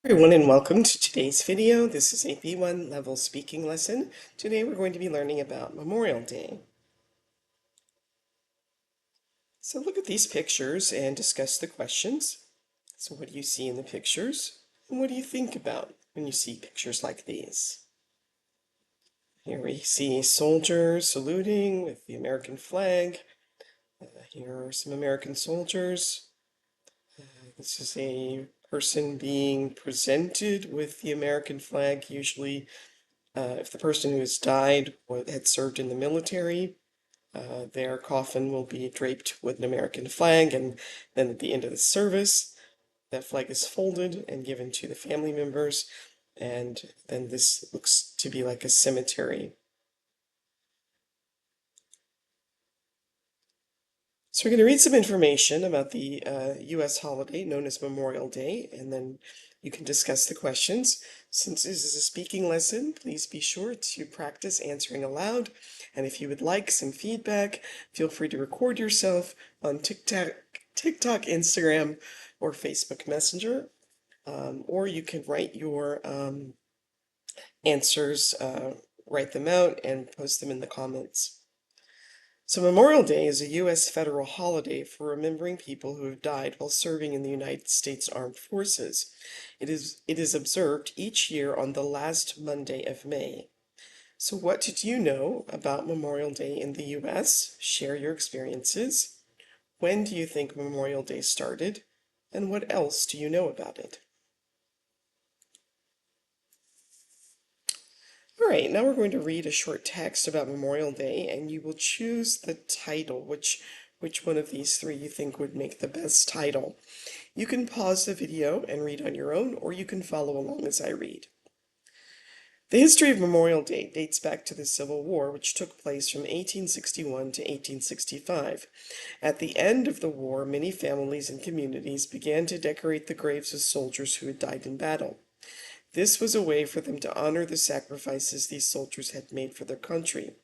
Everyone, and welcome to today's video. This is a B1 level speaking lesson. Today we're going to be learning about Memorial Day. So look at these pictures and discuss the questions. So what do you see in the pictures? And what do you think about when you see pictures like these? Here we see soldiers saluting with the American flag. Here are some American soldiers. This is a person being presented with the American flag, usually if the person who has died or had served in the military, their coffin will be draped with an American flag, and then at the end of the service, that flag is folded and given to the family members, and then this looks to be like a cemetery. So we're going to read some information about the U.S. holiday known as Memorial Day, and then you can discuss the questions. Since this is a speaking lesson, please be sure to practice answering aloud. And if you would like some feedback, feel free to record yourself on TikTok, Instagram, or Facebook Messenger. Or you can write your answers, write them out, and post them in the comments. So Memorial Day is a U.S. federal holiday for remembering people who have died while serving in the United States Armed Forces. It is observed each year on the last Monday of May. So what did you know about Memorial Day in the U.S.? Share your experiences. When do you think Memorial Day started? And what else do you know about it? All right, now we're going to read a short text about Memorial Day, and you will choose the title, which one of these three you think would make the best title. You can pause the video and read on your own, or you can follow along as I read. The history of Memorial Day dates back to the Civil War, which took place from 1861 to 1865. At the end of the war, many families and communities began to decorate the graves of soldiers who had died in battle. This was a way for them to honor the sacrifices these soldiers had made for their country.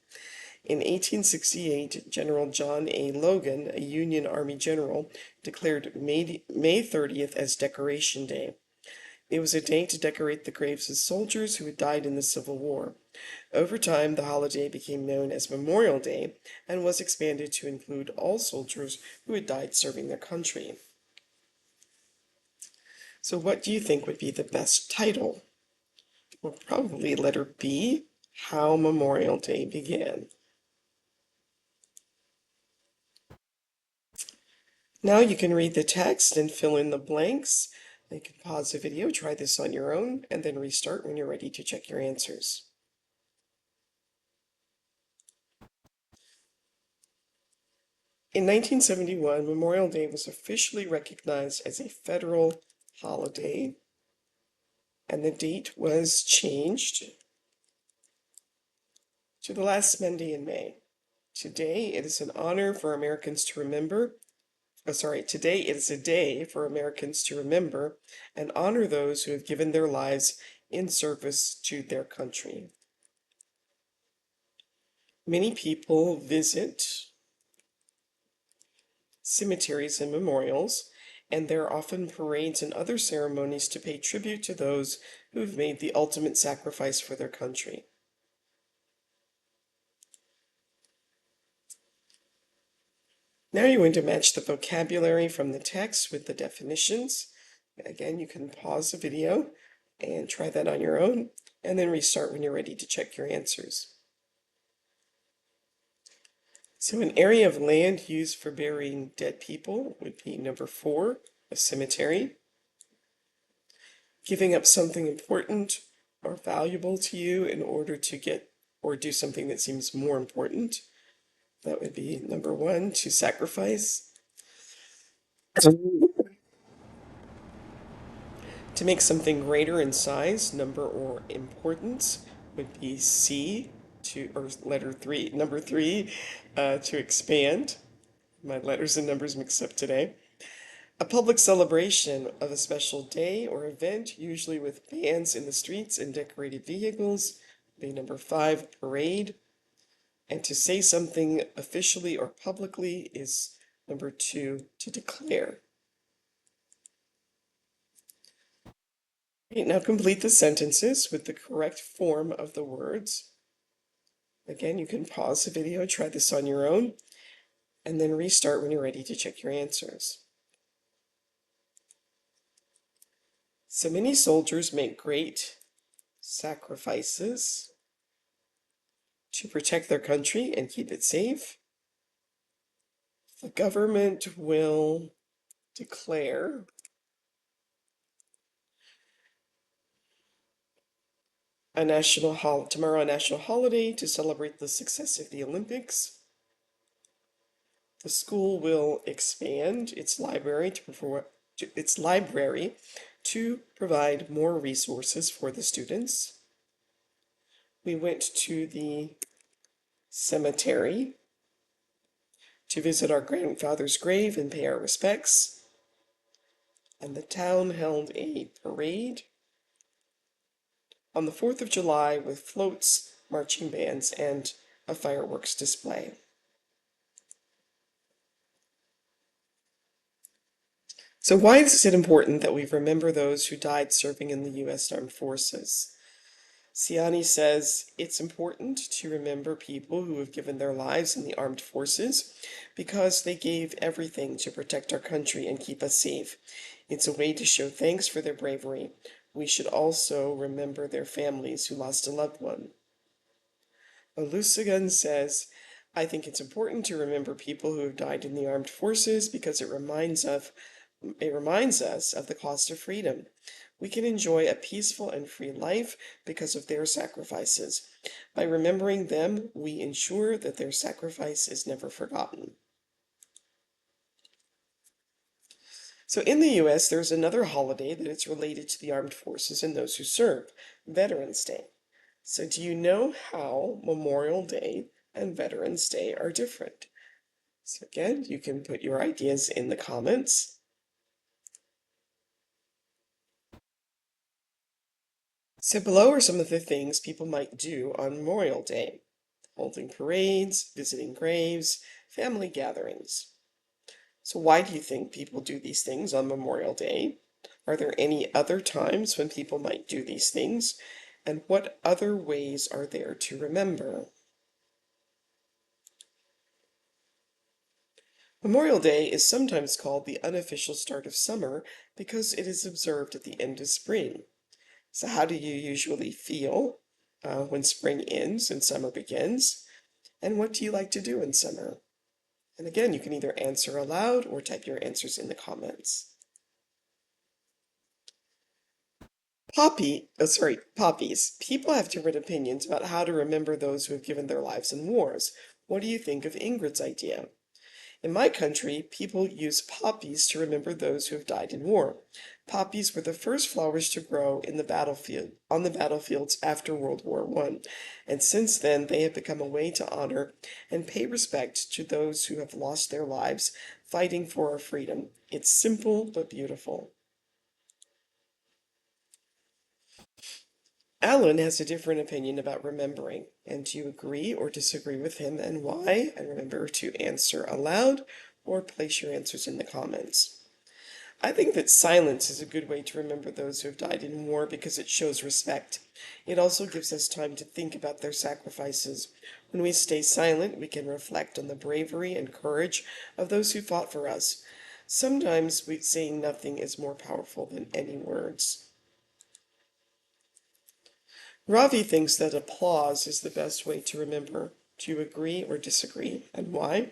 In 1868, General John A. Logan, a Union Army general, declared May 30th as Decoration Day. It was a day to decorate the graves of soldiers who had died in the Civil War. Over time, the holiday became known as Memorial Day and was expanded to include all soldiers who had died serving their country. So what do you think would be the best title? Well, probably letter B, How Memorial Day Began. Now you can read the text and fill in the blanks. You can pause the video, try this on your own, and then restart when you're ready to check your answers. In 1971, Memorial Day was officially recognized as a federal holiday, and the date was changed to the last Monday in May. Today, it is an honor for Americans to remember. Today it is a day for Americans to remember and honor those who have given their lives in service to their country. Many people visit cemeteries and memorials, and there are often parades and other ceremonies to pay tribute to those who have made the ultimate sacrifice for their country. Now you're going to match the vocabulary from the text with the definitions. Again, you can pause the video and try that on your own, and then restart when you're ready to check your answers. So an area of land used for burying dead people would be number 4, a cemetery. Giving up something important or valuable to you in order to get or do something that seems more important. That would be number 1, to sacrifice. To make something greater in size, number, or importance would be C, or letter 3, number 3, to expand. My letters and numbers mixed up today. A public celebration of a special day or event, usually with bands in the streets and decorated vehicles, would be number 5, parade. And to say something officially or publicly is number 2, to declare. Okay, now complete the sentences with the correct form of the words. Again, you can pause the video, try this on your own, and then restart when you're ready to check your answers. So many soldiers make great sacrifices to protect their country and keep it safe. The government will declare tomorrow a national holiday to celebrate the success of the Olympics. The school will expand its library to provide more resources for the students. We went to the cemetery to visit our grandfather's grave and pay our respects. And the town held a parade on the 4th of July with floats, marching bands, and a fireworks display. So why is it important that we remember those who died serving in the U.S. Armed Forces? Siani says it's important to remember people who have given their lives in the armed forces because they gave everything to protect our country and keep us safe. It's a way to show thanks for their bravery. We should also remember their families who lost a loved one. Olusegun says, I think it's important to remember people who have died in the armed forces because it reminds us of the cost of freedom. We can enjoy a peaceful and free life because of their sacrifices. By remembering them, we ensure that their sacrifice is never forgotten. So in the US, there's another holiday that is related to the armed forces and those who serve, Veterans Day. So do you know how Memorial Day and Veterans Day are different? So again, you can put your ideas in the comments. So below are some of the things people might do on Memorial Day: holding parades, visiting graves, family gatherings. So why do you think people do these things on Memorial Day? Are there any other times when people might do these things? And what other ways are there to remember? Memorial Day is sometimes called the unofficial start of summer because it is observed at the end of spring. So how do you usually feel when spring ends and summer begins? And what do you like to do in summer? And again, you can either answer aloud or type your answers in the comments. Poppies. People have different opinions about how to remember those who have given their lives in wars. What do you think of Ingrid's idea? In my country, people use poppies to remember those who have died in war. Poppies were the first flowers to grow in the battlefields after World War I, and since then they have become a way to honor and pay respect to those who have lost their lives fighting for our freedom. It's simple but beautiful. Alan has a different opinion about remembering, and do you agree or disagree with him and why? And remember to answer aloud or place your answers in the comments. I think that silence is a good way to remember those who have died in war because it shows respect. It also gives us time to think about their sacrifices. When we stay silent, we can reflect on the bravery and courage of those who fought for us. Sometimes saying nothing is more powerful than any words. Ravi thinks that applause is the best way to remember. Do you agree or disagree, and why?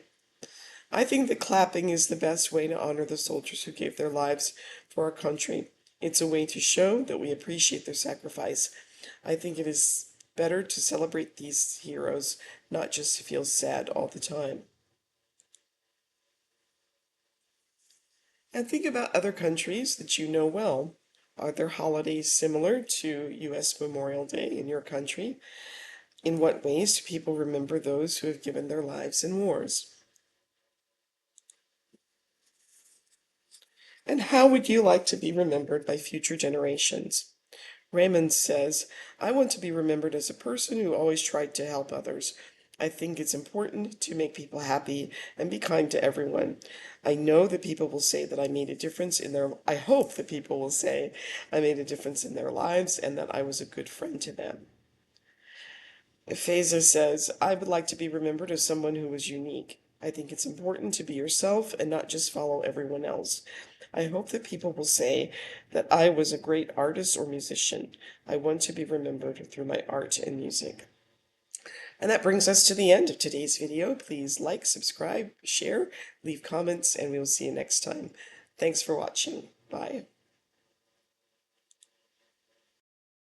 I think that clapping is the best way to honor the soldiers who gave their lives for our country. It's a way to show that we appreciate their sacrifice. I think it is better to celebrate these heroes, not just to feel sad all the time. And think about other countries that you know well. Are there holidays similar to U.S. Memorial Day in your country? In what ways do people remember those who have given their lives in wars? And how would you like to be remembered by future generations? Raymond says, I want to be remembered as a person who always tried to help others. I think it's important to make people happy and be kind to everyone. I know that people will say that I made a difference in their, I hope that people will say I made a difference in their lives and that I was a good friend to them. Faiza says, I would like to be remembered as someone who was unique. I think it's important to be yourself and not just follow everyone else. I hope that people will say that I was a great artist or musician. I want to be remembered through my art and music. And that brings us to the end of today's video. Please like, subscribe, share, leave comments, and we will see you next time. Thanks for watching. Bye.